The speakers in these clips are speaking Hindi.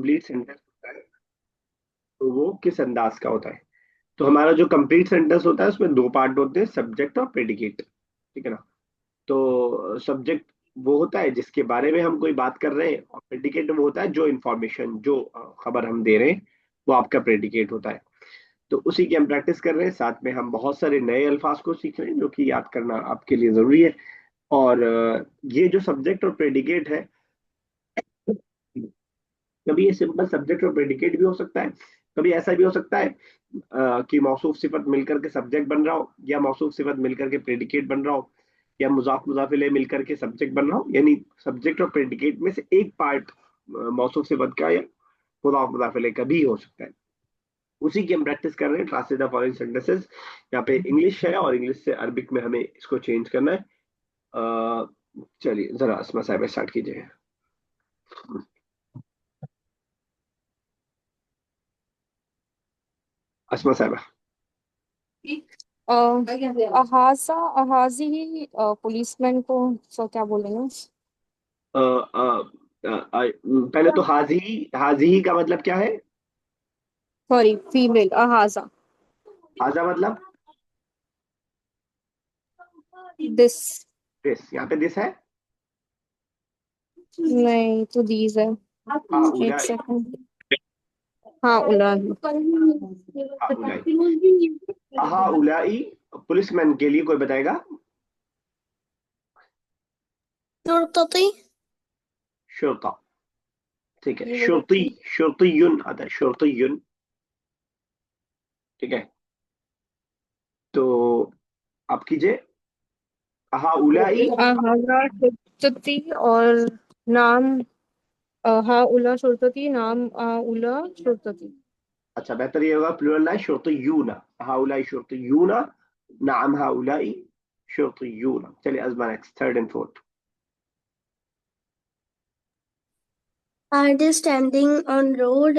कंप्लीट सेंटेंस होता है तो वो किस अंदाज का होता है। तो हमारा जो कंप्लीट सेंटेंस होता है उसमें दो पार्ट होते हैं, सब्जेक्ट और प्रेडिकेट। ठीक है ना। तो सब्जेक्ट वो होता है जिसके बारे में हम कोई बात कर रहे हैं, और प्रेडिकेट वो होता है जो इंफॉर्मेशन, जो खबर हम दे रहे हैं, वो आपका प्रेडिकेट होता है। तो उसी की हम प्रैक्टिस कर रहे हैं, साथ में हम बहुत सारे नए अल्फाज को सीख रहे हैं जो कि याद करना आपके लिए जरूरी है। और ये जो सब्जेक्ट और प्रेडिकेट है, कभी ये सिंपल सब्जेक्ट और प्रेडिकेट भी हो सकता है, कभी ऐसा भी हो सकता है कि मौसूफ सिफत मिलकर के सब्जेक्ट बन रहा हो, या मौसूफ सिफत मिलकर के प्रेडिकेट बन रहा हो, या मुजाफ मुजाफ इलैह मिलकर के सब्जेक्ट बन रहा हो। यानी सब्जेक्ट और प्रेडिकेट में से एक पार्ट मौसूफ सिफत का या मुजाफ मुजाफ इलैह का भी हो सकता है। उसी की हम प्रैक्टिस कर रहे हैं, ट्रांसलेट द फॉलोइंग सेंटेंसेस। यहाँ पे इंग्लिश है और इंग्लिश से अरबिक में हमें इसको चेंज करना है। चलिए जरा अस्मा साहब स्टार्ट कीजिए। अस्मा साहब। अहाजा अहाजी ही पुलिसमैन को सो क्या बोलेंगे? पहले तो हाजी, हाजी का मतलब क्या है? सॉरी, फीमेल अहाजा। हाजा मतलब दिस। दिस, यहाँ पे दिस है। नहीं तो दीज है। हाँ एक उलाई। सेकंड। हाँ, उला। हाँ उलाई। हाँ उलाई पुलिसमैन के लिए कोई बताएगा? तुर्तती। शुरता। ठीक है, शुरती, शुरतीयुन आता है, शुरतीयुन। ठीक है। तो आप कीजिए। हाँ उलाई। अहाजा तुर्तती और नाम हाँ उला शुर्तती, नाम उला शुर्तती। अच्छा, बेहतर ये होगा प्लूरल है, शुरतीयूना। हाँ उलाई शुरतीयूना, नाम हाँ उलाई शुरतीयूना। चलिए Azma next, third and fourth. Are they standing on road?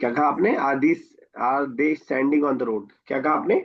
क्या कहा आपने? Are they standing on the road, क्या कहा आपने?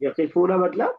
यकीफूना मतलब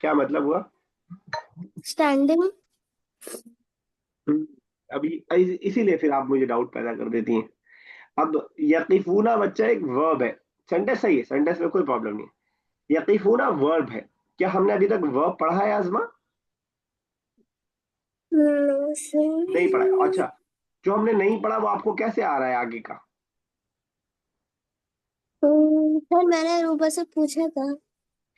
क्या मतलब हुआ? Standing. हम्म, अभी इसीलिए फिर आप मुझे डाउट पैदा कर देती हैं। अब यकीफूना बच्चा एक वर्ब है, सेंटेंस सही है, सेंटेंस में कोई प्रॉब्लम नहीं है। यकीफूना वर्ब है। क्या हमने अभी तक वर्ब पढ़ा है आजमा? नहीं पढ़ा है। अच्छा, जो हमने नहीं पढ़ा वो आपको कैसे आ रहा है आगे का? सर मैंने रूबा से पूछा था।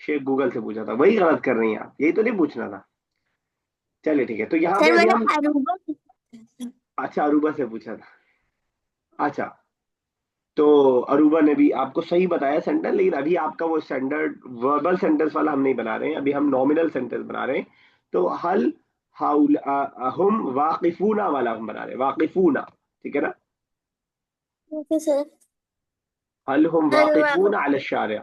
शेख गूगल से पूछा था, वही गलत कर रही हैं आप, यही तो नहीं पूछना था। चलिए ठीक है, तो यहाँ पे सर अभी मैंने हम, अरूबा। अच्छा अरूबा से पूछा था। अच्छा, तो अरूबा ने भी आपको सही बताया सेंटेंस, लेकिन अभी आपका वो स्टैंडर्ड वर्बल सेंटेंस वाला हम नहीं बना रहे हैं, अभी हम नॉमिनल सेंटेंस बना रहे हैं। तो हल हाउल हम वाकिफूना वाला हम बना रहे हैं, वाकिफूना। ठीक है ना। Okay sir. हल हम हल वाकिफूना अला शारिअ।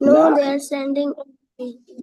ला। No, they are standing on the street.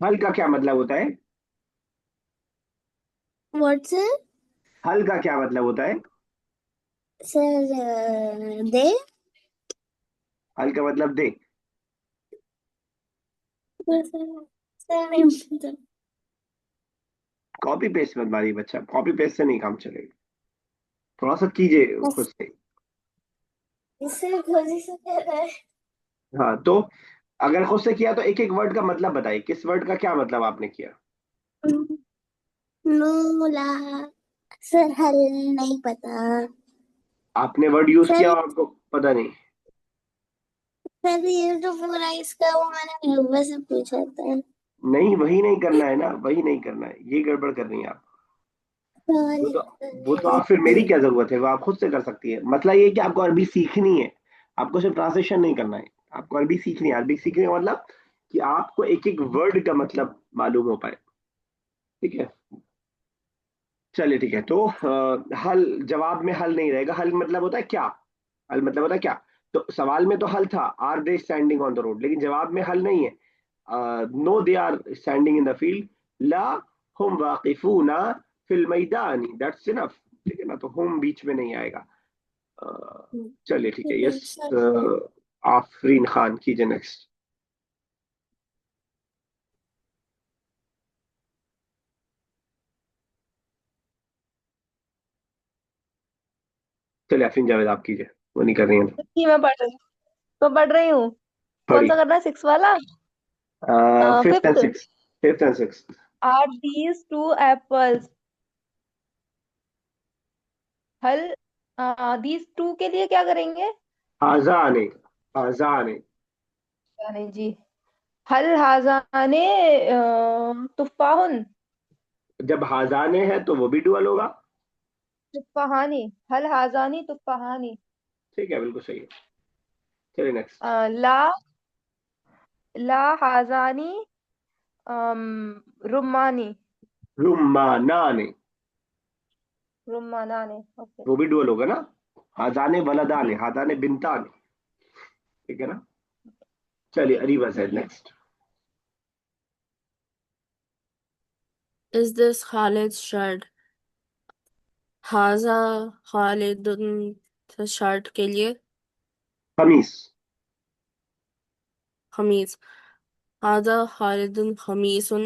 हल का क्या मतलब होता है? What sir? हल का क्या मतलब होता है? Sir, they. हल का मतलब दे। Sir, नहीं कॉपी पेस्ट मत मारिए बच्चा, कॉपी पेस्ट से नहीं काम चलेगा, थोड़ा सा कीजिए खुद पता। से। सर खुद से कह रहा है। हाँ तो अगर खुद से किया तो एक एक वर्ड का मतलब बताइए, किस वर्ड का क्या मतलब आपने किया? नो ला। सर हल नहीं पता। आपने वर्ड यूज किया सर। और आपको पता नहीं? सर ये तो पूरा इसका वो मैंने यूबा से पूछा था। नहीं, वही नहीं करना है ना, वही नहीं करना है, ये गड़बड़ कर रही है आप। वो सॉरी तो वो तो सर। आप, फिर मेरी क्या जरूरत है, वो आप खुद से कर सकती है। मतलब ये कि आपको अरबी सीखनी है, आपको सिर्फ ट्रांसलेशन नहीं करना है, आपको अरबी सीखनी है। अरबी सीखने का मतलब कि आपको एक एक वर्ड का मतलब मालूम हो पाए। ठीक है। चलिए ठीक है, तो हल जवाब में हल नहीं रहेगा, हल मतलब होता है क्या, हल मतलब होता है क्या। तो सवाल में तो हल था, are they standing on the road, लेकिन जवाब में हल नहीं है। No they are standing in the field, ला हम वाकिफूना फिल मैदानी, दैट्स इनफ। ठीक है ना, तो हम बीच में नहीं आएगा। चलिए ठीक है, यस। सर आफरीन खान कीजिए नेक्स्ट। चलिए आफरीन जावेद आप कीजिए, वो नहीं कर रही हैं। जी मैं पढ़ रही हूँ। कौन थोड़ी सा करना है, 6 वाला? Fifth and fifth. Six, fifth and six. Are these two apples? हल दीज टू के लिए क्या करेंगे? हाजा आने, हाजा आने। नहीं जी। हल हाजाने तुफाहुन? जब हाजाने है तो वो भी डुअल होगा। तुफाहानी। हल हाजानी तुफाहानी? ठीक है, बिल्कुल सही है। चलिए नेक्स्ट। ला ला हाजानी रुमानी? रुमानाने, रुमानाने, ओके। वो भी डुअल होगा ना। हाजाने वलदाने, हाजाने बिनताने। ठीक है ना। चलिए Ariba sir next. Is this Khalid's shirt? हाजा खालिदुन शर्ट के लिए। खमीस। खमीस। हाजा खालिदुन खमीसुन।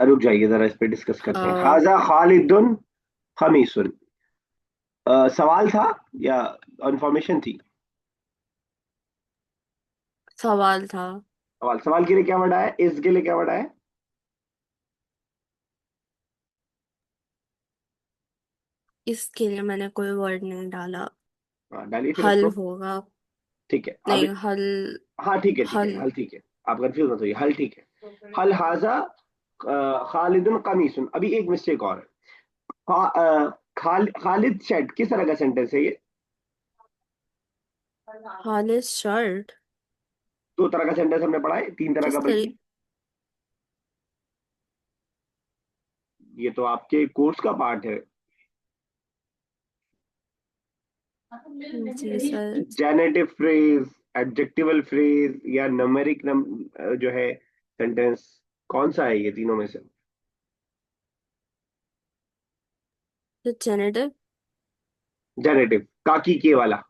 रुक जाइए जरा, इस पे डिस्कस करते हैं। आ, हाजा खालिदुन खमीसुन, सवाल था या इंफॉर्मेशन थी? सवाल था। सवाल, सवाल के लिए क्या वर्ड आया, इस के लिए क्या वर्ड आया? इसके लिए मैंने कोई वर्ड नहीं डाला। हाँ, डालिए फिर हल उसको। होगा। ठीक है अब। नहीं, हल। हाँ ठीक है, ठीक है, हल। हल ठीक है। आप कंफ्यूज मत होइए, हल ठीक है। हल हाजा खालिदुन कमीसुन। अभी एक मिस्टेक और है। खालिद शेड किस तरह का सेंटेंस है ये? खालिद शर्ट। दो तरह का सेंटेंस हमने पढ़ा है, तीन तरह का किस बल्कि। तरह? ये तो आपके कोर्स का पार्ट है। जी sir. Genitive phrase, adjectival phrase या न्यूमेरिक जो है सेंटेंस, कौन सा है ये तीनों में से? जेनेटिव। जेनेटिव, काकी के वाला।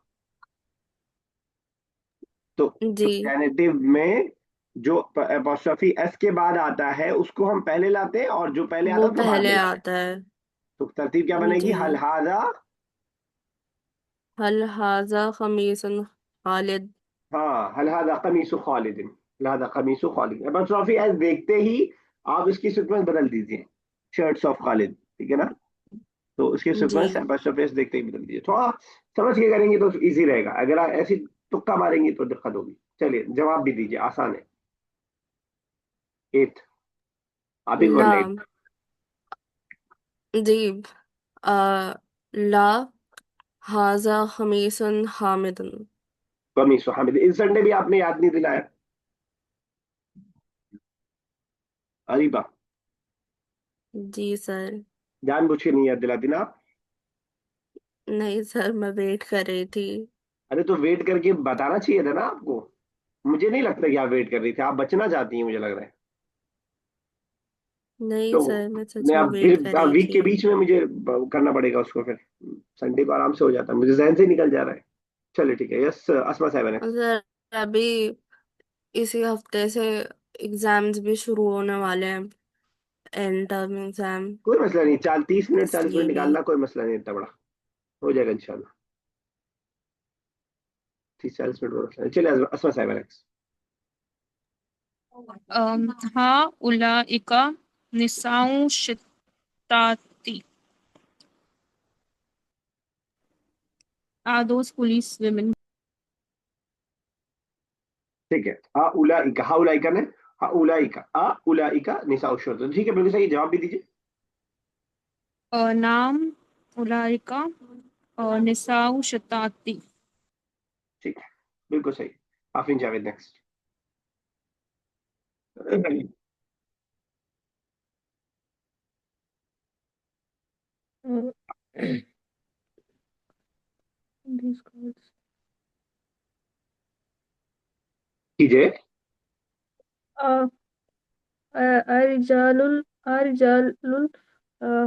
तो जी, जेनेटिव में जो अपोस्ट्रोफी एस के बाद आता है उसको हम पहले लाते हैं, और जो पहले आता वो है उसको बाद पहले में लाते हैं। आता है। तो तरतीब क्या बनेगी, जी। हल हाजा। हल हाजा खमीसन खालिद। हाँ, हल हाजा कमीसु खालिदिन, हल हाजा कमीसु खालिद। अपोस्ट्रोफी एस देखते ही आप इसकी सीक्वेंस बदल दीजिए, शर्ट्स ऑफ खालिद। ठीक है ना। तो उसकी जी। सीक्वेंस अपोस्ट्रोफी एस देखते ही बदल दीजिए। थोड़ा समझ के करेंगे तो इजी रहेगा, अगर आप ऐसी तुक्का मारेंगे तो दिक्कत होगी। चलिए जवाब भी दीजिए, आसान है। एट, आप ही ला। खोल रहे। जी। आ, ला हाजा खमीसन हामिदन। कमीसु हामिद, इस संडे भी आपने याद नहीं दिलाया। अरीबा, जी सर। जानबूझ के नहीं याद दिलाती ना आप। नहीं सर, मैं वेट कर रही थी। अरे तो वेट करके बताना चाहिए था ना आपको। मुझे नहीं लगता कि आप वेट कर रही थी, आप बचना चाहती हैं मुझे लग रहा है। नहीं तो सर, मैं सच नहीं, में आप वेट कर फिर रही वीक थी। के बीच में मुझे करना पड़ेगा उसको फिर। संडे को आराम से हो जाता है, मुझे जहन से ही निकल जा रहा है। चलिए ठीक है, यस असमा साहब और नेक्स्ट। सर, अभी इसी हफ्ते से एग्जाम्स भी शुरू होने वाले हैं। And term exam. कोई मसला नहीं, 30 मिनट, 40 मिनट इसलिए भी। निकालना कोई मसला नहीं इतना बड़ा। हो जाएगा इंशाल्लाह। 30 40 मिनट में मसला नहीं। चलिए असमा साहब नेक्स्ट। हाँ उलाइका निसाउ शिताती are those police women. ठीक है, आ उलाइका, हा उलाइका ने, हा उलाइका, आ उलाइका निसा उशर, ठीक है बिल्कुल सही, जवाब भी दीजिए। नाम उलाइका निसाउ शिताती. ठीक है, बिल्कुल सही। Afreen Javed next. Uh, these girls. कीजिए। अ- अरिजालुल अरिजालुल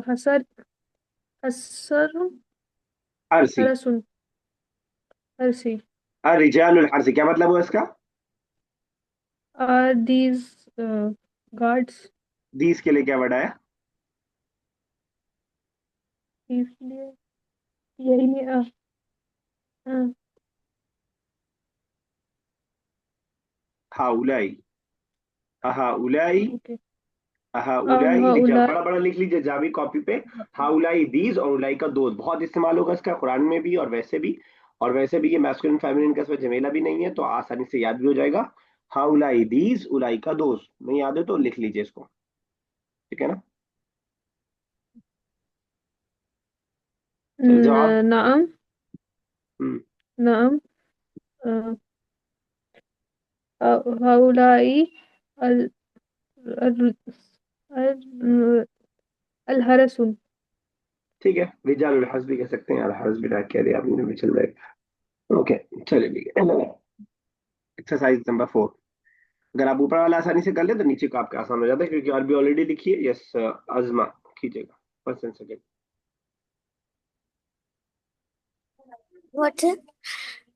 हसर हसर अरसी। हरसुन हरसी। रिजालुल हर्स क्या मतलब हुआ इसका? Are these guards? दीस के लिए क्या वर्ड आया? इसलिए यही नहीं हाँ, हाउलाई। हाउलाई। ओके। हाउलाई लिख उला बड़ा बड़ा लिख लीजिए जावी कॉपी पे। हाउलाई दीज और उलाई का दोस्त बहुत इस्तेमाल होगा इसका कुरान में भी और वैसे भी। और वैसे भी ये मैस्कुलिन फेमिनिन का इसमें जमेला भी नहीं है तो आसानी से याद भी हो जाएगा। हाउलाई दीज उलाई का दोस्त नहीं याद है तो लिख लीजिए इसको। ठीक है ना? चलिए जवाब। नाम हम्म। नाम हाउलाई अल अल अल अलहरसुन। ठीक है रिजाल हर्स भी कह सकते हैं यार हर्स भी कह दिया आपने भी चल जाएगा। ओके। चलिए ठीक है। Exercise number 4। अगर आप ऊपर वाला आसानी से कर ले तो नीचे का आपका आसान हो जाता है क्योंकि और भी ऑलरेडी लिखी है। यस अजमा कीजिएगा। First and second. What?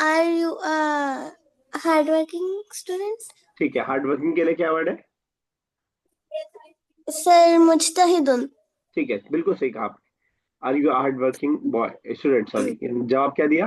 Are you a hardworking student? ठीक है हार्ड वर्किंग के लिए क्या वर्ड है? सर मुजतहिद। ठीक है बिल्कुल सही कहा आपने। Are you hard working boy student sorry जवाब क्या दिया?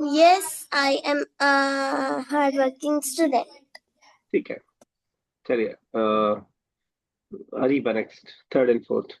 Yes, I am a hardworking student. ठीक है। चलिए Areeba next third and fourth.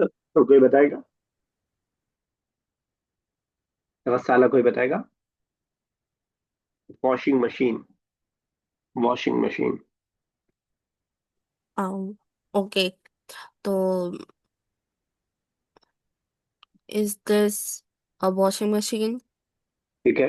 तो कोई बताएगा? साला कोई बताएगा? Washing machine. Washing machine. Okay तो is this a washing machine ठीक है।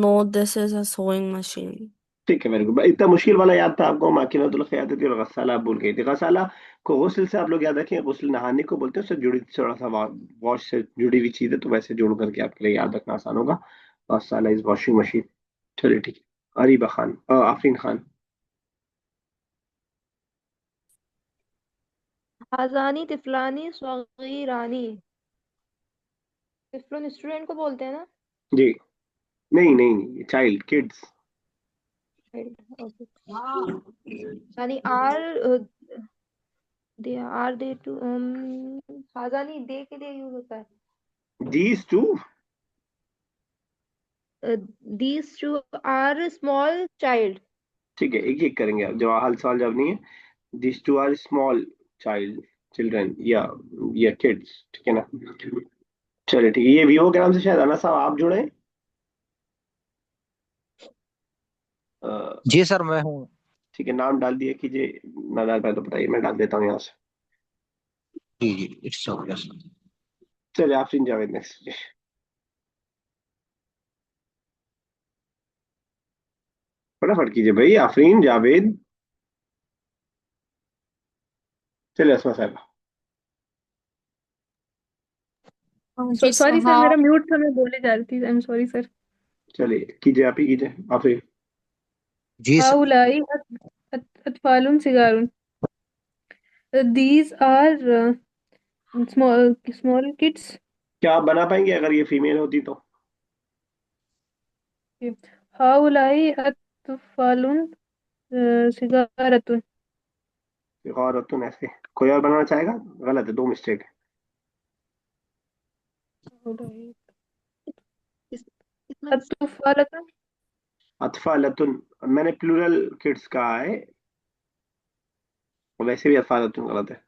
no this is a sewing machine ठीक है मेरे को इतना मुश्किल वाला याद था आपको माकिनतुल क़यादत थी और गसाला आप भूल गई थी। गसाला को गुस्ल से आप लोग याद रखें गुस्ल नहाने को बोलते हैं उससे जुड़ी थोड़ा सा वॉश से जुड़ी हुई चीज है तो वैसे जोड़ करके आपके लिए याद रखना आसान होगा। गसाला इज वॉशिंग मशीन। चलिए ठीक है अरीबा खान आफरीन खान। हाजानी तिफलानी स्वगीरानी। तिफलन स्टूडेंट को बोलते हैं ना। जी। नहीं नहीं चाइल्ड किड्स। ओके। यानी are they are they two हाजानी दे के लिए यूज होता दीज टू। है। These two are small child. ठीक है एक एक करेंगे आप जवाब हल सवाल जवाब नहीं है। These two are small child children या किड्स ठीक है ना? चलिए ठीक है ये वीवो के नाम से शायद अना साहब आप जुड़े हैं। अ, जी सर मैं हूँ। ठीक है नाम डाल दिया कीजिए। ना डाल पाए तो बताइए मैं डाल देता हूँ यहाँ से। जी जी इट्स ओके सर। चलिए आफरीन जावेद नेक्स्ट। फटाफट कीजिए भाई आफरीन जावेद। चलिए असमा साहब। सॉरी सर हाँ मेरा म्यूट था मैं बोले जा रही थी। I am sorry sir. चलिए कीजिए आप ही कीजिए आफरीन। जी sir. हाउलाई अतफालुन सिगारुन। These are small kids. क्या आप बना पाएंगे अगर ये फीमेल होती तो? हाउलाई अतफालुन सिगारतुन। औरतुन ऐसे कोई और बनाना चाहेगा? गलत है दो मिस्टेक है। हाउलाई इस, इसमें अतफालतुन। अतफालतुन मैंने प्लूरल किड्स कहा है। और वैसे भी अतफालुन गलत है।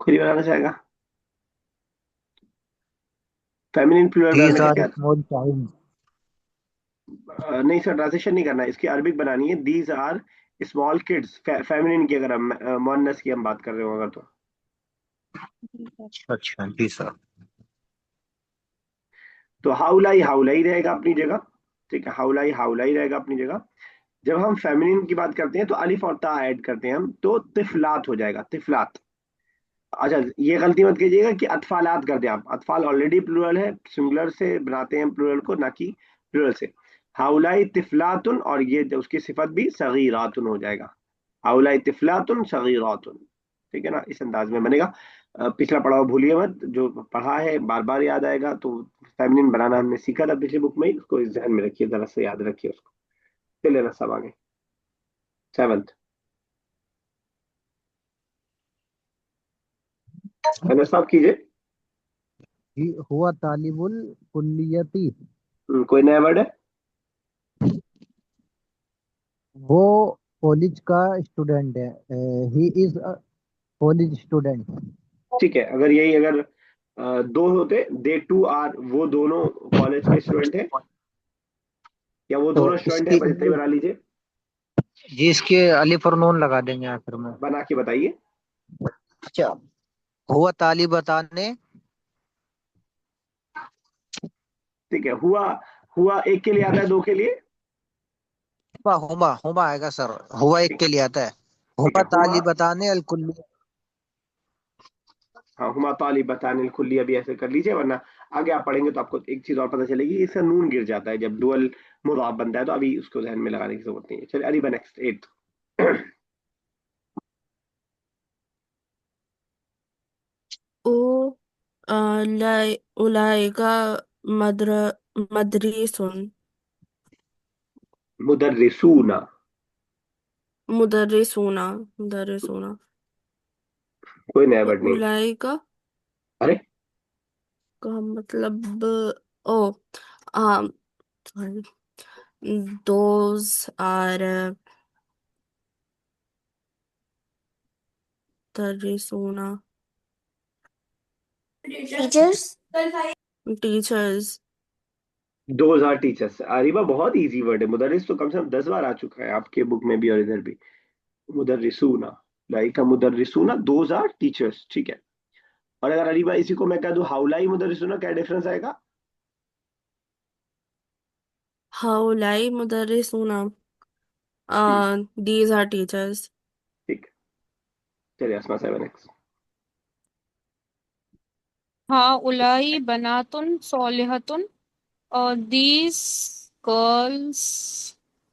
खुद ही बनाना चाहेगा। फेमिनिन प्लूरल दीज बनाने का आर क्या? Small child. नहीं सर, ट्रांसलेशन नहीं करना है, इसकी अरबिक बनानी है। These are small kids, feminine की, अगर हम मुअन्नस की हम बात कर रहे हो अगर तो। अच्छा जी सर। तो हाउलाई हाउलाई रहेगा अपनी जगह। ठीक है, हाउलाई हाउलाई रहेगा अपनी जगह। जब हम फेमिनिन की बात करते हैं तो अलिफ और ता ऐड करते हैं हम, तो तिफलात हो जाएगा, तिफलात। अच्छा, ये गलती मत कीजिएगा कि अतफालात कर दें आप। अतफाल ऑलरेडी प्लूरल है, सिंगुलर से बनाते हैं प्लूरल को, ना कि प्लूरल से। हाउलाई तिफलातुन, और ये उसकी सिफत भी सगीरातुन हो जाएगा। हाउलाई तिफलातुन सगीरातुन। ठीक है ना, इस अंदाज में बनेगा। पिछला पढ़ाओ भूलिए मत, जो पढ़ा है बार बार याद आएगा। तो फेमिनिन बनाना हमने सीखा था पिछली बुक में ही, उसको इस ध्यान में रखिए, जरा से याद रखिए उसको। चलिए ना सब आगे। सेवंथ, अनस साहब कीजिए। ही हुआ तालिबुल कुल्लियती। कोई नया वर्ड है? वो कॉलेज का स्टूडेंट है। He is college student. ठीक है, अगर यही अगर दो होते, दे टू आर, वो दोनों कॉलेज के स्टूडेंट हैं, या वो तो दोनों स्टूडेंट है, इसकी बस इतना ही बना लीजिए। जी इसके अलिफ और नून लगा देंगे आखिर में। बना के बताइए। अच्छा। हुआ तालिबताने। ठीक है, हुआ, हुआ एक के लिए आता है, दो के लिए? हुमा हुमा हुमा आएगा सर। हुआ एक ठीक के है। लिए आता है। ठीक हुमा है, हुमा। तालिबताने अल कुल्ली। हाँ, हुमा तालिबतानिल कुल्ली, अभी ऐसे कर लीजिए, वरना आगे आप पढ़ेंगे तो आपको एक चीज और पता चलेगी, इसका नून गिर जाता है जब डुअल मुदाफ बनता है, तो अभी उसको ध्यान में लगाने की जरूरत नहीं है। चलिए अरीबा, नेक्स्ट एट। ओ उलाइका मद्र मदरिसुन मुदर्रिसूना। मुदर्रिसूना मुदर्रिसूना कोई नया वर्ड नहीं है। उलाइका अरे, का मतलब ओ um those are मुदर्रिसूना teachers. teachers। Those are teachers. Areeba बहुत इजी वर्ड है, मुदर्रिस तो कम से कम 10 बार आ चुका है आपके बुक में भी और इधर भी। मुदर्रिसूना, लाइक मुदर्रिसूना, दोज आर टीचर्स। ठीक है। और अगर अरीबा इसी को मैं कह दूं हाउलाई मुदर्रिसूना, क्या डिफरेंस आएगा? हाउलाई मुदर्रिसूना हम्म, these are teachers। ठीक। चलिए अस्मा 7x। हाँ उलाई बनातुन सोलिहतुन। These girls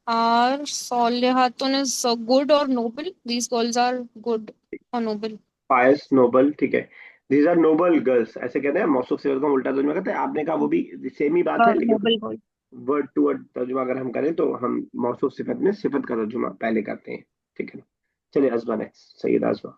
are solihatun is good or noble. These girls are good or noble. Pious, noble, ठीक है। दीज आर नोबल गर्ल्स, ऐसे कहते हैं। मौसूफ सिफत का हम उल्टा तर्जुमा करते हैं, आपने कहा वो भी सेम ही बात है, लेकिन Noble girl. Word to word तर्जुमा अगर हम करें तो हम मौसूफ सिफत में सिफत का तर्जुमा पहले करते हैं। ठीक है। चलिए Azma next, Syed Ajma.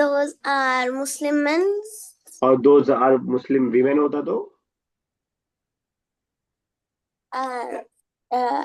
Those are Muslim men. और दोज आर मुस्लिम वीमेन होता तो? Uh, uh,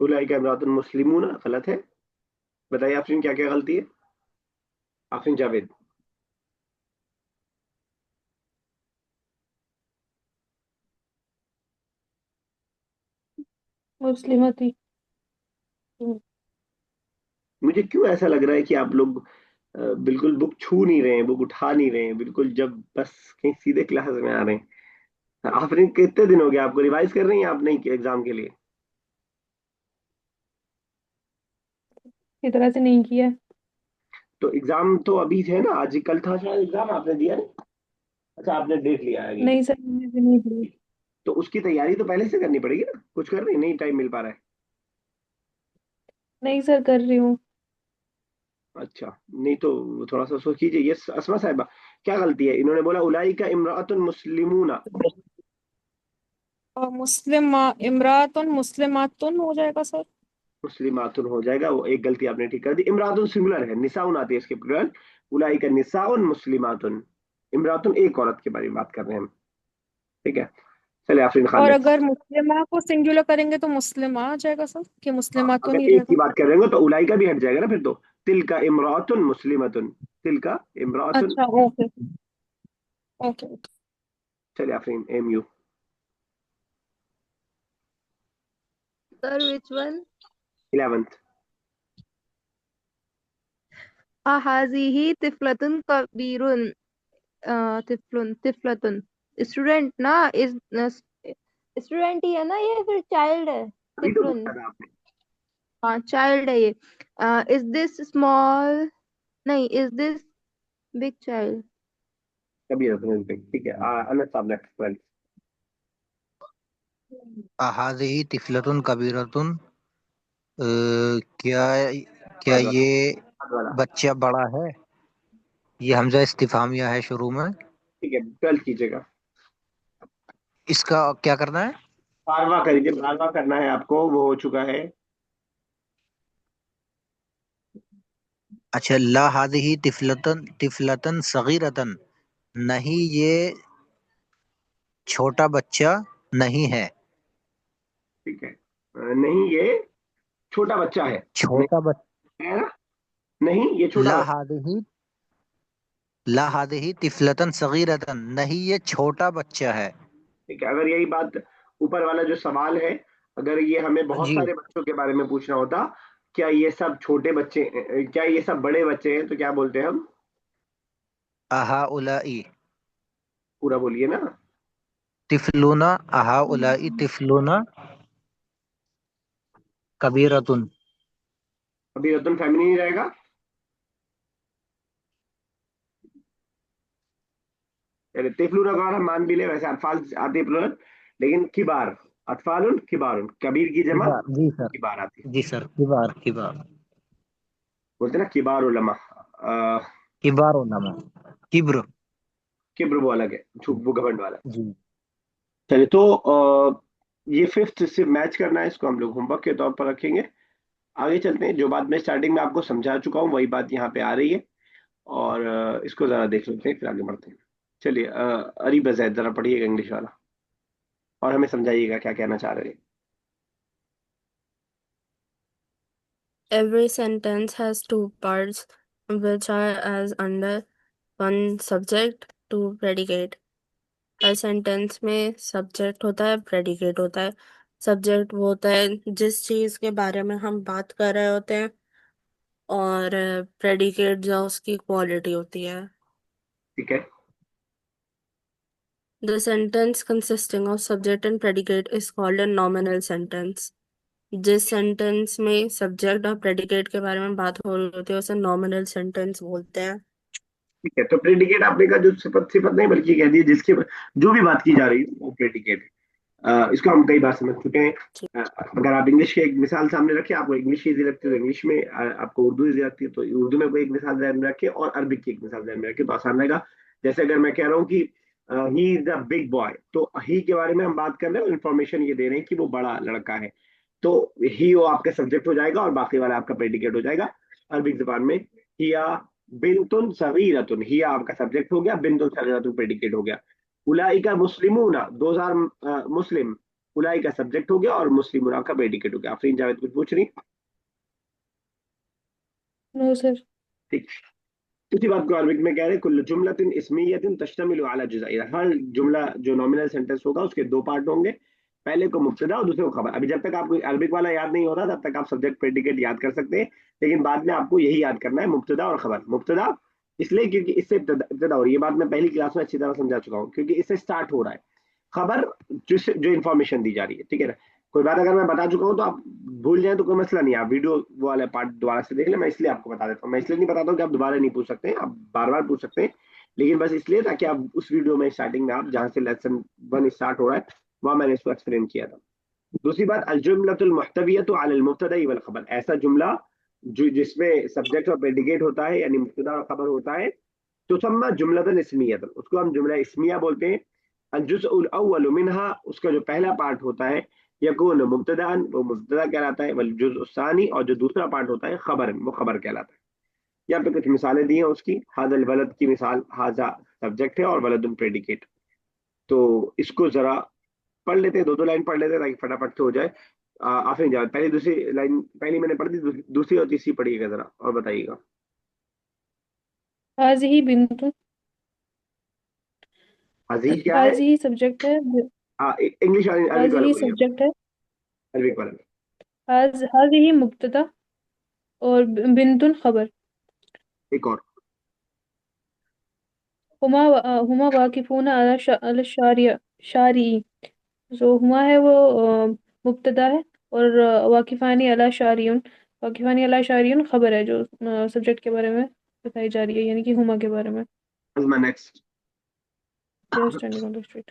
उलाइका इमरातुन मुस्लिमून गलत है। बताइए आफरीन, क्या क्या गलती है? आफरीन जावेद। मुस्लिमती। मुझे क्यों ऐसा लग रहा है कि आप लोग बिल्कुल बुक छू नहीं रहे हैं, बुक उठा नहीं रहे हैं बिल्कुल, जब बस कहीं सीधे क्लास में आ रहे हैं। आफरीन, कितने दिन हो गए आपको रिवाइज कर रही हैं आप नहीं एग्जाम के लिए? की तरह से नहीं किया। तो एग्जाम तो अभी है ना, आज ही कल था शायद एग्जाम, आपने दिया नहीं? अच्छा, आपने देख लिया है अभी। नहीं सर मैंने भी नहीं दी। तो उसकी तैयारी तो पहले से करनी पड़ेगी ना, कुछ कर रही नहीं, टाइम मिल पा रहा है? नहीं सर कर रही हूँ। अच्छा, नहीं तो थोड़ा सा सोच कीजिए। ये असमा साहिबा, क्या गलती है? इन्होंने बोला उलाई का इमरातुन मुस्लिमूना। और मुस्लिम इमरातुन मुस्लिमातुन हो जाएगा सर। मुस्लिमातुन हो जाएगा, वो एक गलती आपने ठीक कर दी। इमरातुन सिंगुलर है, निसाउन आती है इसके प्लुरल। उलाई का निसाउन मुस्लिमातुन। इमरातुन एक औरत के बारे में बात कर रहे हैं हम, ठीक है। चलिए आफरीन खान और ने, अगर मुस्लिमा को सिंगुलर करेंगे तो मुस्लिमा आ जाएगा सर, कि मुस्लिमा तो अगर नहीं एक की रहेगा? बात कर रहे हो तो उलाई का भी हट जाएगा ना फिर तो। तिल का इमरातुन मुस्लिमतुन, तिल का इमरातुन। अच्छा, ओके ओके। चलिए आफरीन एम यू। Sir, which one? 11th। हाजिही तिफलतुन कबीरुन, तिफलतुन स्टूडेंट ना, इज स्टूडेंट ही है ना, ये फिर चाइल्ड है। अभी तो तिफलुन, पूछा था आपने। हाँ चाइल्ड है ये। इज दिस स्मॉल, नहीं, इज दिस बिग चाइल्ड। कभी ठीक है। अनस साहब नेक्स्ट। अहाज़िही तिफलतुन कबीरतुन, क्या क्या बाद वाला, ये बाद वाला। बच्चा बड़ा है? ये हमजा इस्तिफामिया है शुरू में। ठीक है 12 कीजिएगा। इसका क्या करना है? बारवा करिए, बारवा करना है आपको, वो हो चुका है। अच्छा, ला हाज़िही तिफलतन तिफलतन सगीरतन, नहीं ये छोटा बच्चा नहीं है। ठीक है। नहीं ये छोटा बच्चा है। नहीं छोटा बच्चा। है ना, नहीं ये छोटा ला बच्चा। हाज़िही ला हाज़िही तिफलतन सगीरतन, नहीं ये छोटा बच्चा है। ठीक है, अगर यही बात ऊपर वाला जो सवाल है, अगर ये हमें बहुत जी। सारे बच्चों के बारे में पूछना होता, क्या ये सब छोटे बच्चे, क्या ये सब बड़े बच्चे हैं, तो क्या बोलते हैं हम? अहा उलाई पूरा बोलिए ना। तिफलुना, अहा उलाई तिफलुना कबीरतुन। अभी रतन फैमिली नहीं रहेगा। यानी तिफलुन अगर हम मान भी ले, वैसे अतफाल आती है प्लुरल, लेकिन किबार, अतफालुन किबारुन, कबीर की जमा किबार, जी सर। किबार आती है। जी सर, किबार किबार। बोलते हैं ना किबार उलमा। किबार नामा, किब्र। किब्र वो अलग है, वो घमंड वाला। जी। चलिए तो ये फिफ्थ से मैच करना है, इसको हम लोग होमवर्क के तौर पर रखेंगे। आगे चलते हैं, जो बात मैं स्टार्टिंग में आपको समझा चुका हूँ वही बात यहाँ पे आ रही है, और इसको जरा देख लेते हैं फिर आगे बढ़ते हैं। चलिए अरीब जैद जरा पढ़िएगा इंग्लिश वाला, और हमें समझाइएगा क्या कहना चाह रहे हैं। Every sentence has two parts, which are as under: one, subject; two, predicate. Her sentence में सब्जेक्ट होता है, प्रेडिकेट होता है। सब्जेक्ट वो होता है जिस चीज के बारे में हम बात कर रहे होते हैं, और प्रेडिकेट जो उसकी क्वालिटी होती है। ठीक है। The sentence consisting of subject and predicate is called a nominal sentence. जिस सेंटेंस में सब्जेक्ट और प्रेडिकेट के बारे में बात हो रही होती है उसे नॉमिनल सेंटेंस बोलते हैं। ठीक है, तो प्रेडिकेट आपने कहा जो सिफत सिफत नहीं बल्कि कह दिए जिसके जो भी बात की जा रही है वो प्रेडिकेट है। इसको हम कई बार समझ चुके हैं। अगर आप इंग्लिश की एक मिसाल सामने रखें, आपको इंग्लिश ईजी लगती है तो इंग्लिश में, आपको उर्दू ईजी लगती है तो उर्दू में कोई एक मिसाल ध्यान में रखें, और अरबिक की एक मिसाल ध्यान में रखें तो आसान रहेगा। जैसे अगर मैं कह रहा हूँ कि he is a big boy, तो ही के बारे में हम बात कर रहे हैं और इन्फॉर्मेशन ये दे रहे हैं कि वो बड़ा लड़का है, तो ही वो आपका सब्जेक्ट हो जाएगा और बाकी वाला आपका प्रेडिकेट हो जाएगा। अरबिक जुबान में हिया बिनतुन सगीरतुन, हिया आपका सब्जेक्ट हो गया, बिनतुन सगीरतुन प्रेडिकेट हो गया। उलाइका मुस्लिमूना, दोज आर मुस्लिम, उलाई का सब्जेक्ट हो गया और मुस्लिम का प्रेडिकेट हो गया। आफरीन जावेद कुछ पूछ रही? No sir. ठीक। उसी बात को अरबिक में कह रहे हैं, कुल्लु जुमलतिन इस्मियतिन तश्तमिलु अला जुज़ाइर, हर जुमला जो नॉमिनल सेंटेंस होगा उसके दो पार्ट होंगे, पहले को मुब्तदा और दूसरे को खबर। अभी जब तक आपको अरबिक वाला याद नहीं होता तब तक आप सब्जेक्ट प्रेडिकेट याद कर सकते हैं, लेकिन बाद में आपको यही याद करना है, मुब्तदा और खबर। मुब्तदा इसलिए क्योंकि इससे इब्तदा हो रही है, ये बात मैं पहली क्लास में अच्छी तरह समझा चुका हूँ, क्योंकि इससे स्टार्ट हो रहा है। खबर जिस जो इन्फॉर्मेशन दी जा रही है, ठीक है ना। कोई बात अगर मैं बता चुका हूँ तो आप भूल जाए तो कोई मसला नहीं है, आप वीडियो वो वाले पार्ट दोबारा से देख ले, मैं इसलिए आपको बता देता हूँ। मैं इसलिए नहीं बताता हूँ कि आप दोबारा नहीं पूछ सकते हैं, आप बार बार पूछ सकते हैं, लेकिन बस इसलिए ताकि आप उस वीडियो में स्टार्टिंग में आप जहाँ से लेसन 1 स्टार्ट हो रहा है वहां मैंने इसको एक्सप्लेन किया था। दूसरी बात, अलजुमलतुल मुहतवियतु अलल मुब्तदा वल खबर, ऐसा जुमला जो जिसमें सब्जेक्ट और प्रेडिकेट होता है यानी मुब्तदा और खबर होता है, तो सम्मा जुमलतन इस्मियतन, उसको हम जुमला इस्मिया बोलते हैं। अलजुज़उल अव्वलु मिनहा, उसका जो पहला पार्ट होता है, यकून मुब्तदान, वो मुब्तदा कहलाता है, वल जुज़उ सानी, और जो दूसरा पार्ट होता है खबर, वो खबर कहलाता है। यहाँ पे कुछ मिसालें दी हैं उसकी। हाजल वलद की मिसाल, हाजा सब्जेक्ट है और वलदुन प्रेडिकेट। तो इसको जरा पढ़ लेते हैं, दो दो लाइन पढ़ लेते हैं ताकि फटाफट से हो जाए। आफरीन जावेद, पहली दूसरी लाइन पहली मैंने पढ़ दी, दूसरी और तीसरी पढ़िएगा जरा और बताइएगा। हाजिही बिंतुन, अजीज क्या है? हाजिही सब्जेक्ट है, इंग्लिश अरबिक वाला हाजिही बोलिए, सब्जेक्ट है, अरबिक वाला। हाजिही मुब्तदा और बिंतुन खबर। एक और। हुमा वाकिफून अला शारी। जो हुमा है वो मुब्तदा है, और वाकिफानी अला शारियुन खबर है, जो सब्जेक्ट के बारे में बताई जा रही है, यानी कि हुमा के बारे में। Azma next. They are standing on the street.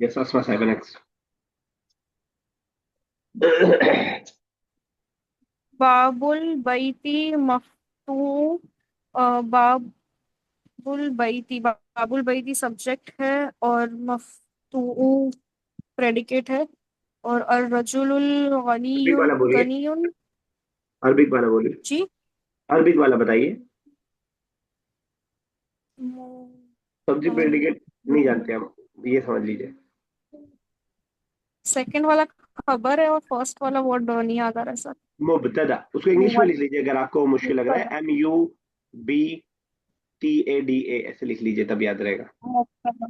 Yes Asma साहिबा नेक्स्ट। बाबुल बैती मफ्तू, बाबुल बैती सब्जेक्ट है, और मफ्तू प्रेडिकेट है, और अर रजुलुल अरबिक वाला बोलिए, गनियुन। अरबिक वाला बोलिए, जी, अरबिक वाला बताइए। सब्जी प्रेडिकेट नहीं जानते हम, ये समझ लीजिए। सेकंड वाला खबर है और फर्स्ट वाला वर्ड नहीं याद आ रहा है सर। मुबतदा, उसको इंग्लिश में लिख लीजिए अगर आपको मुश्किल लग रहा है, MUBTADA ऐसे लिख लीजिए तब याद रहेगा। मुब्तदा।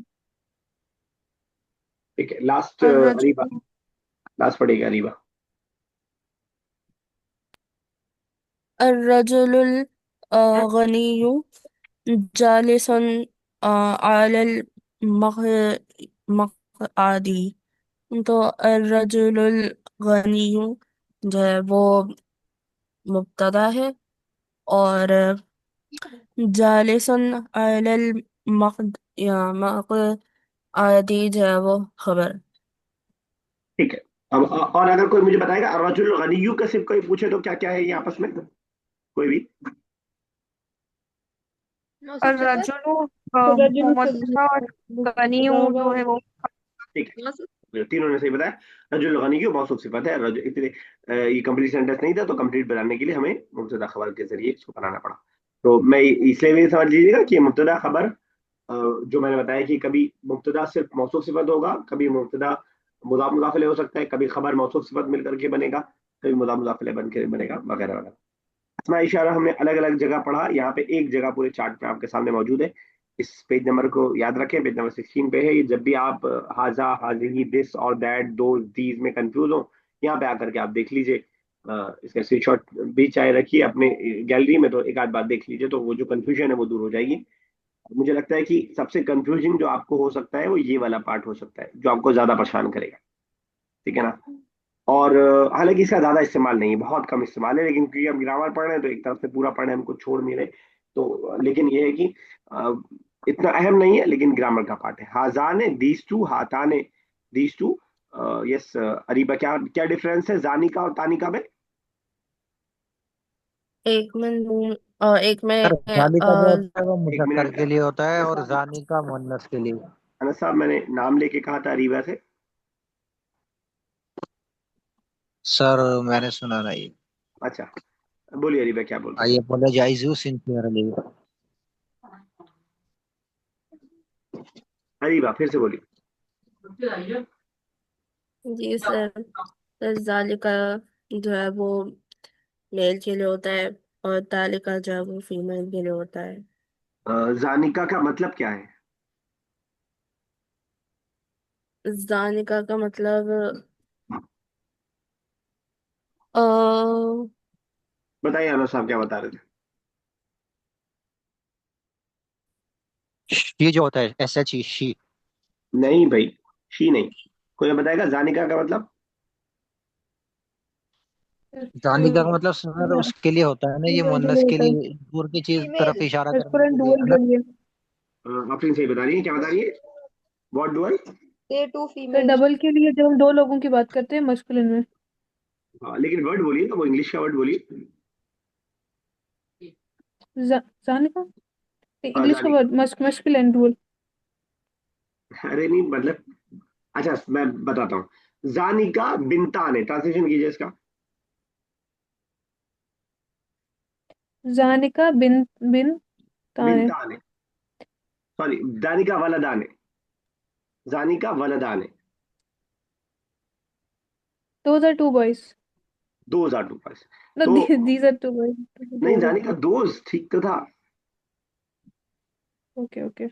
ठीक है, लास्ट अरीबा, अर्रजुल लास्ट पड़ेगा अरीबा। अर्रजुलुल गनियु जालिसन अलल मक़आदी। तो अर्रजुलुल गनियु जो है वो मुब्तदा है, और जालिसन अलल मक़आदी जो है वो खबर। ठीक है। अब और अगर कोई मुझे बताएगा अर्रजुल गनियु का सिर्फ कोई पूछे तो क्या क्या है ये आपस में, कोई भी। मौसूफ सिफत। अर्रजुलु रजुल मुब्तदा और गनियु जो है वो। ठीक है, मौसूफ। तीनों ने सही बताया। रजुल गनी की मौसूफ सिफत है। इतने ये कंप्लीट सेंटेंस नहीं था तो कंप्लीट बनाने के लिए हमें मुब्तदा खबर के जरिए इसको बनाना पड़ा। तो मैं इसलिए भी समझ लीजिएगा कि मुब्तदा खबर, जो मैंने बताया कि कभी मुब्तदा सिर्फ मौसूफ सिफत होगा, कभी मुब्तदा मुदाफ मुदाफ इलैह हो सकता है, कभी खबर मौसूफ सिफत मिलकर के बनेगा, कभी मुदाफ मुदाफ इलैह बन के बनेगा, वगैरह वगैरह। अपना इशारा हमने अलग अलग जगह पढ़ा, यहाँ पे एक जगह पूरे चार्ट में आपके सामने मौजूद है। इस पेज नंबर को याद रखें, पेज नंबर 16 पे है ये। जब भी आप हाजा हाजिही दिस और दैट दो दीज में कंफ्यूज हो, यहाँ पे आकर के आप देख लीजिए। इसका स्क्रीनशॉट भी चाहे रखिए अपने गैलरी में, तो एक आध बार देख लीजिए तो वो जो कंफ्यूजन है वो दूर हो जाएगी। मुझे लगता है कि सबसे कंफ्यूजिंग जो आपको हो सकता है वो ये वाला पार्ट हो सकता है, जो आपको ज्यादा परेशान करेगा। ठीक है ना? और हालांकि इसका ज्यादा इस्तेमाल नहीं है, बहुत कम इस्तेमाल है, लेकिन क्योंकि हम ग्रामर पढ़ रहे हैं तो एक तरफ से पूरा पढ़ रहे हैं, हमको छोड़ नहीं रहे। तो लेकिन ये है कि अ, इतना अहम नहीं है, लेकिन ग्रामर का पार्ट है। हाजाने, दीज टू, हाथाने, दीज टू। यस अरीबा, क्या क्या डिफरेंस है जानिका और तानिका में? एक में एक में सर जालिका जो होता है वो एक मुजक्कर मिनट के लिए होता है अनस और साहब, जानी का मुअन्नस के लिए। अनस साहब मैंने नाम लेके कहा था अरीबा से। सर मैंने सुना नहीं। अच्छा, बोलिए अरीबा क्या बोल रहे आई अपोलोजाइज यू सिंसियरली। थे? अरीबा फिर से बोलिए। जी सर जालिका जो है वो मेल के लिए होता है, और तालिका जो है वो फीमेल के लिए होता है। जानिका का मतलब क्या है? जानिका का मतलब अ बताइए अनस साहब क्या बता रहे थे? ये जो होता है SHE शी। नहीं भाई, शी नहीं। कोई बताएगा जानिका का मतलब? जानिका का मतलब सर उसके लिए होता है ना, ये फीमेल के मुअन्नस लिए के होता है, लिए दूर की चीज तरफ फीमेल। इशारा करने एस्पिरेंट के लिए डुअल है ना। के लिए। ऑप्शन सही बता रही है, क्या बता रही है? What do I? ए टू सर फीमेल। डबल के लिए जब हम दो लोगों की बात करते हैं मस्कुलिन में। हाँ, लेकिन वर्ड बोलिए तो वो इंग्लिश का वर्ड बोलिए। जानिका हाँ, इंग्लिश का जाने वर्ड मस्कुलिन डुअल। का, अरे नहीं मतलब, अच्छा मैं बताता हूँ। जानिका बिनताने, ट्रांसलेशन कीजिए इसका। जानिका बिन बिन ताने। बिनताने, सॉरी, जानिका वलदाने, जानिका वलदाने, those are two boys. Those are two pass. No तो दीज आर टू बॉयज। नहीं, दोज आर जानिका टू। दोज ठीक तो था, ओके ओके।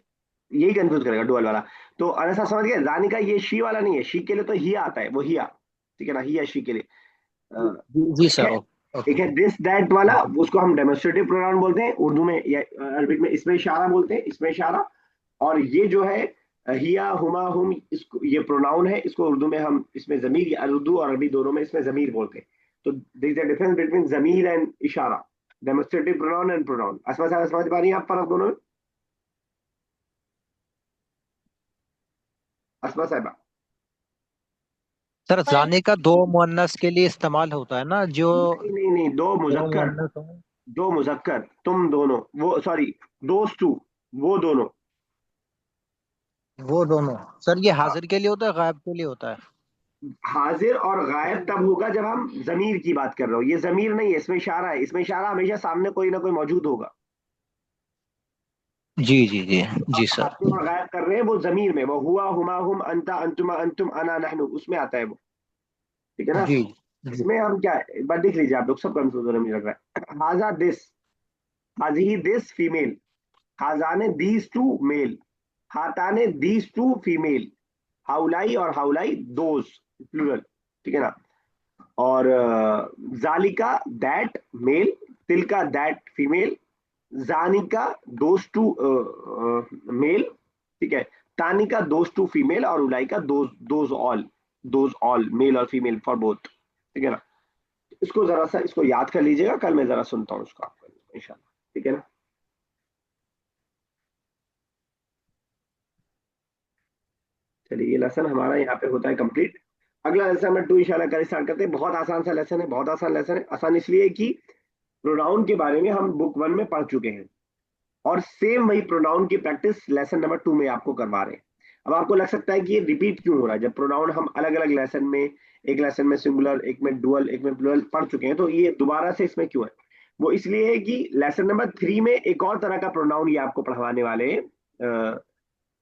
यही कंफ्यूज करेगा डुअल वाला। तो अनसा समझ गए, जानिका ये शी वाला नहीं है, शी के लिए तो ही आता है, वो हिया, ठीक है ना, ही या शी के लिए। जी एक सर, है, ओके। एक है दिस दैट वाला, उसको हम डेमोन्स्ट्रेटिव प्रोनाउन बोलते हैं उर्दू में या अरबिक में, इसमें इशारा बोलते हैं, इसमें इशारा। और ये जो है हिया हुमा हुम, इसको ये प्रोनाउन है, इसको उर्दू में हम इसमें जमीर, या उर्दू और अरबी दोनों में इसमें जमीर बोलते हैं। तो दिस द डिफरेंस बिटवीन जमीर एंड इशारा, demonstrative pronoun and pronoun. Asma साहब समझ पा रही हैं आप फर्क दोनों में? असमा साहब, सर जाने का दो मुअन्नस के लिए इस्तेमाल होता है ना, जो नहीं नहीं नहीं, दो दो मुजक्कर, मुअन्नस हो। दो मुजक्कर, तुम दोनों, वो सॉरी, दोस टू, वो दोनों। वो दोनों। सर ये हाजिर के लिए होता है, गायब के लिए होता है? हाजिर और गायब तब होगा जब हम जमीर की बात कर रहे हो, ये जमीर नहीं है, इसमें इशारा है, इसमें इशारा हमेशा सामने कोई ना कोई मौजूद होगा। जी जी जी। अब जी सर। हाजिर और गायब कर रहे हैं वो जमीर में, वो हुआ हुमा हुम अंता अंतुमा अंतुम अना नहनु, उसमें आता है वो, ठीक है ना। जी जी। इसमें हम क्या, एक बार देख लीजिए आप लोग, सब कंफ्यूज होने में लग रहा है। हाजा दिस, हाजी दिस फीमेल, हाजाने दीज टू मेल, हाताने दीज टू फीमेल, हाउलाई और हाउलाई दोज प्लूरल, ठीक है ना। और जालिका दैट मेल, तिलका दैट फीमेल, जानिका दोज टू मेल, ठीक है, तानिका दोज टू फीमेल, और उलाइका दोज दोज ऑल मेल और फीमेल फॉर बोथ, ठीक है ना। इसको जरा सा इसको याद कर लीजिएगा, कल मैं जरा सुनता हूँ इसको आपको इंशाल्लाह, ठीक है ना। चलिए, ये लेसन हमारा यहाँ पे होता है कंप्लीट। अगला लेसन में टू इंशाल्लाह कल स्टार्ट करते हैं। बहुत आसान सा लेसन है, बहुत आसान लेसन है। आसान इसलिए कि प्रोनाउन के बारे में हम बुक 1 में पढ़ चुके हैं, और सेम वही प्रोनाउन की प्रैक्टिस लेसन नंबर 2 में आपको करवा रहे हैं। अब आपको लग सकता है कि ये रिपीट क्यों हो रहा है, जब प्रोनाउन हम अलग अलग लेसन में, एक लेसन में सिंगुलर, एक में डुअल, एक में प्लूरल पढ़ चुके हैं, तो ये दोबारा से इसमें क्यों है? वो इसलिए है कि लेसन नंबर 3 में एक और तरह का प्रोनाउन ये आपको पढ़वाने वाले हैं,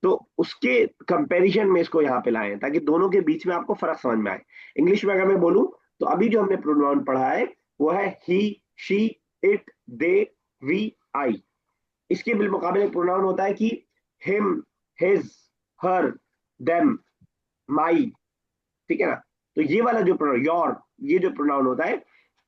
तो उसके कंपैरिजन में इसको यहाँ पे लाए हैं, ताकि दोनों के बीच में आपको फर्क समझ में आए। इंग्लिश में अगर मैं बोलूं, तो अभी जो हमने प्रोनाउन पढ़ा है वो है ही, शी, इट, दे, वी, आई। इसके बिलमुकाबले प्रोनाउन होता है कि हिम, हिज, हर, देम, माई, ठीक है ना। तो ये वाला जो प्रोनाउन योर, ये जो प्रोनाउन होता है,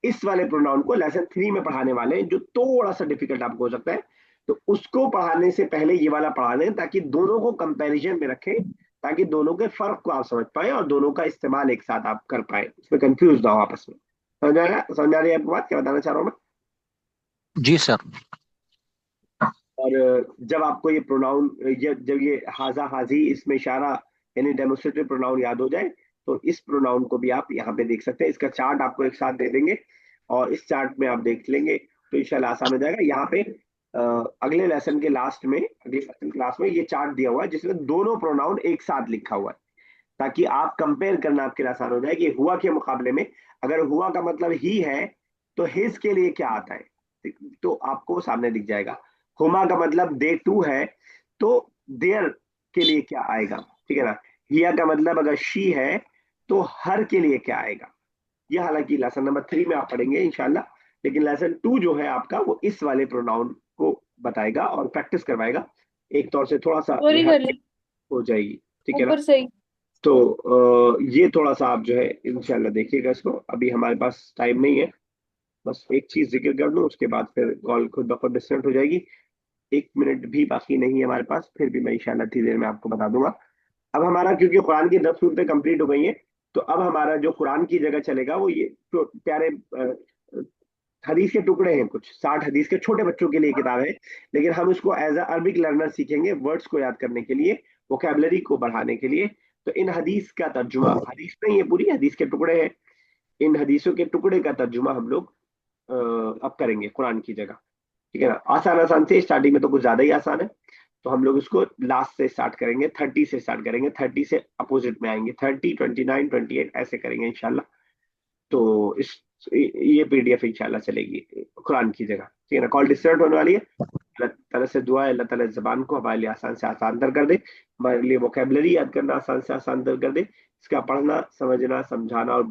इस वाले प्रोनाउन को लेसन 3 में पढ़ाने वाले हैं, जो थोड़ा सा डिफिकल्ट आपको हो सकता है। तो उसको पढ़ाने से पहले ये वाला पढ़ा दें, ताकि दोनों को कंपैरिजन में रखें, ताकि दोनों के फर्क को आप समझ पाए और दोनों का इस्तेमाल एक साथ आप कर पाए, उसमें कंफ्यूज ना हो आपस में। समझ आ रही है आपको बात, क्या बताना चाह रहा हूँ मैं? जी सर। और जब आपको ये प्रोनाउन, जब ये हाजा हाजी, इसमें इशारा यानी डेमोन्स्ट्रेटिव प्रोनाउन याद हो जाए, तो इस प्रोनाउन को भी आप यहाँ पे देख सकते हैं। इसका चार्ट आपको एक साथ दे देंगे, और इस चार्ट में आप देख लेंगे तो इंशाल्लाह आसान हो जाएगा। यहाँ पे अगले लेसन के लास्ट में, अगले लेसन क्लास में ये चार्ट दिया हुआ है, जिसमें दोनों प्रोनाउन एक साथ लिखा हुआ है, ताकि आप कंपेयर करना आपके लिए आसान हो जाए कि हुआ के मुकाबले में, अगर हुआ का मतलब ही है, तो हिज के लिए क्या आता है, तो आपको सामने दिख जाएगा। हुमा का मतलब दे टू है, तो देयर के लिए क्या आएगा, ठीक है ना। हिया का मतलब अगर शी है, तो हर के लिए क्या आएगा। ये हालांकि लेसन नंबर 3 में आप पढ़ेंगे इंशाल्लाह, लेकिन लेसन 2 जो है आपका, वो इस वाले प्रोनाउन को बताएगा और प्रैक्टिस करवाएगा, एक तौर से थोड़ा सा सॉरी ये कर help ली हो जाएगी, ठीक है ना। ऊपर से ही। तो ये थोड़ा सा आप जो है इंशाल्लाह देखिएगा इसको। अभी हमारे पास टाइम नहीं है, बस एक चीज जिक्र कर दूं, उसके बाद फिर कॉल खुद ब खुद डिस्कनेक्ट हो जाएगी। 1 मिनट भी बाकी नहीं है हमारे पास, फिर भी मैं इंशाल्लाह इतनी देर में आपको बता दूंगा। अब हमारा, क्योंकि कुरान की 10 सूरतें कंप्लीट हो गई हैं, तो अब हमारा जो कुरान की जगह चलेगा वो ये जो प्यारे हदीस के टुकड़े हैं, कुछ 60 हदीस के, छोटे बच्चों के लिए किताब है, लेकिन हम इसको एज अ अरबिक लर्नर सीखेंगे, वर्ड्स को याद करने के लिए, वोकेबलरी को बढ़ाने के लिए। तो इन हदीस का तर्जुमा, हदीस नहीं, ये पूरी हदीस के टुकड़े हैं, इन हदीसों के टुकड़े का तर्जुमा हम लोग अब करेंगे कुरान की जगह, ठीक है ना। आसान आसान से, स्टार्टिंग में तो कुछ ज्यादा ही आसान है, तो हम लोग इसको लास्ट से स्टार्ट करेंगे, 30 से स्टार्ट करेंगे, 30 से अपोजिट में आएंगे, 30, 29, 28 ऐसे करेंगे इंशाल्लाह। तो इस ये पीडीएफ इंशाल्लाह चलेगी कुरान की जगह, ठीक है ना। कॉल डिस्टर्ब होने वाली है। अल्लाह ताला से दुआ है, अल्लाह ताला ज़बान को हमारे लिए आसान से आसान तर कर दे, हमारे लिए वोकेबलरी याद करना आसान से आसान तर कर दे, इसका पढ़ना, समझना, समझाना और